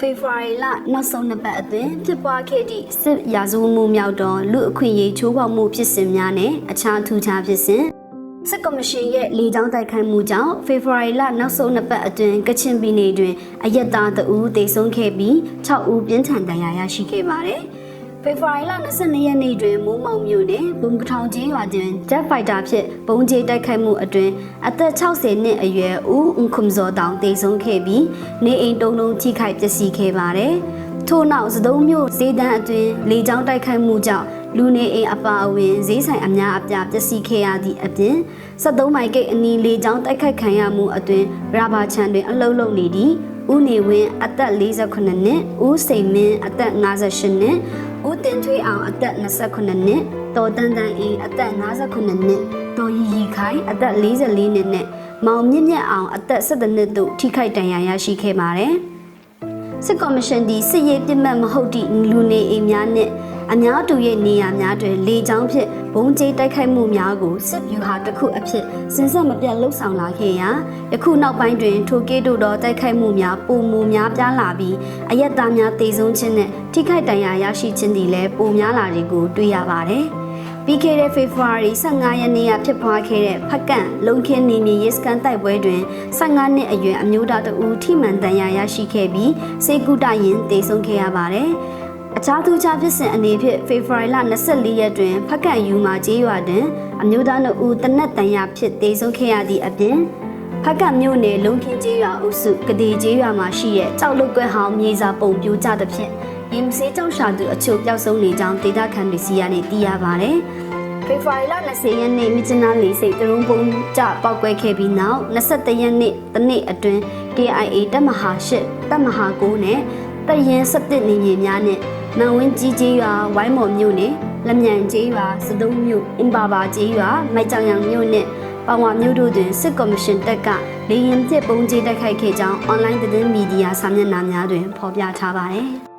ဖေဖော်ဝါရီလနောက်ဆုံးနှစ်ပတ်အတွင်းဖြစ်ပွားခဲ့သည့်စစ်ရာဇဝတ်မှုမြောက်သောလူအခွင့်အရေးချိုးဖောက်မှုဖြစ်စဉ်များနဲ့အခြားထူးခြားဖြစ်စဉ်စစ်ကော်မရှင်ရဲ့လေကြောင်းတိုက်ခိုက်မှုကြောင့်ဖေဖော်ဝါရီလနောက်ဆုံးနှစ်ပတ်အတွင်းကချင်ပြည်နယ်တွင်အရက်သား2ဦးသေဆုံးခဲ့ပြီး6ဦးပြင်းထန်ဒဏ်ရာရရှိခဲ့ပါတယ်။ဖေဖော်ဝါရီလ22ရက်နေ့တွင်မိုးမောင်မြို့နယ်ဘုံကထောင်ကျေးရွာတွင်ဂျက်ဖိုက်တာဖြင့်ဘုံကျဲတိုက်ခိုက်မှုအတွင်းအသက်60နှစ်အရွယ်ဦးအွန်ခုမ်ဇော်တောင်သေဆုံးခဲ့ပြီးနေအိမ်တုံးလုံးထိခိုက်ပျက်စီးခဲ့ပါတယ်။ထို့နောက်စတုံးမြို့ဈေးတန်းအတွင်းလေကြောင်းတိုက်ခိုက်မှုကြောင့်လူနေအိမ်အပါအဝင်ဈေးဆိုင်အများအပြားပျက်စီးခဲ့ရသည့်အပြင်73မိုင်ဂိတ်အနီးလေကြောင်းတိုက်ခိုက်ခံရမှုအတွင်းရာဘာချန်တွင်အလုံးလုံးနေသည့်ဦးနေဝင်းအသက်48နှစ်ဦးစိန်မင်းအသက်58နှစ်ဦးတင်ထွေးအောင်အသက်29နှစ်တော်တန်းတန်းအေးအသက်59နှစ်တော်ရီရီခိုင်အသက်44နှစ်နဲ့မောင်မြင့်မြတ်အောင်အသက်17နှစ်တို့ထိခိုက်ဒဏ်ရာရရှိခဲ့ပါတယ်စစ်ကော်မရှင်သည်စစ်ရေးပြစ်မှတ်မဟုတ်သည့်လူနေအိမ်များနှင့်အများတူရဲ့နေရာများတွင်လေကြောင်းဖြင့်ဘုံကျဲတိုက်ခိုက်မှုများကိုစစ်ဗျူဟာတစ်ခုအဖြစ်စဉ်ဆက်မပြတ်လှုပ်ဆောင်လာခဲ့ရာယခုနောက်ပိုင်းတွင်ထိုကဲ့သို့သောတိုက်ခိုက်မှုများပုံမူများပြားလာပြီးအရက်သားများတေဆုံးခြင်းနှင့်ထိခိုက်ဒဏ်ရာရရှိခြင်းသည်လည်းပိုများလာသည်ကိုတွေ့ရပါတယ်။ပြီးခဲ့တဲ့ဖေဖော်ဝါရီ15ရက်နေ့ကဖြစ်ပွားခဲ့တဲ့ဖက်ကန့်လုံခင်းနေမြေရဲစခန်းတိုက်ပွဲတွင်15နှစ်အရွယ်အမျိုးသားတဦးထိမှန်ဒဏ်ရာရရှိခဲ့ပြီးစေကူတရင်တေဆုံးခဲ့ရပါတယ်။အခြားသူခြားဖြစ်စဉ်အနေဖြင့်ဖေဖော်ဝါရီလ24ရက်တွင်ဖက်ကန့်ယူမာကျေးရွာတွင်အမျိုးသား2ဦးတနက်တန်ရာဖြစ်တေဆုံးခဲ့ရသည့်အပြင်ဖက်ကန့်မြို့နယ်လုံခင်းကျေးရွာအုပ်စုကတိကျေးရွာမှာရှိတဲ့ကြောက်လုတ်ကွက်ဟောင်းမြေစာပုံပြိုကျသဖြင့်ရင်မစေးကြောက်ရှာသူအချို့ပျောက်ဆုံးနေကြောင်းဒေသခံတွေစီကနေသိရပါတယ်။ဖေဖော်ဝါရီလ20ရက်နေ့မြစ်ကျနာလေးစိတ်တရုံပုံကျပောက်ကွဲခဲ့ပြီးနောက်21ရက်နေ့တနေ့အတွင်း KIA တပ်မဟာ8တပ်မဟာ9နဲ့တရင်17နေမြေများနဲ့မန်ဝင်းကြီးကျေးရွာဝိုင်းမော်မြို့နယ်လက်မြန်ကျေးရွာစတုံးမြို့အင်ပါပါကျေးရွာမိုက်ကြောင်ရံမြို့နဲ့ပောင်ဝါမြို့တို့တွင်စစ်ကော်မရှင်တပ်ကလေရင်ပြစ်ပုံကျဲတိုက်ခိုက်ခဲ့ကြောင်းအွန်လိုင်းသတင်းမီဒီယာစာမျက်နှာများတွင်ဖော်ပြထားပါတယ်။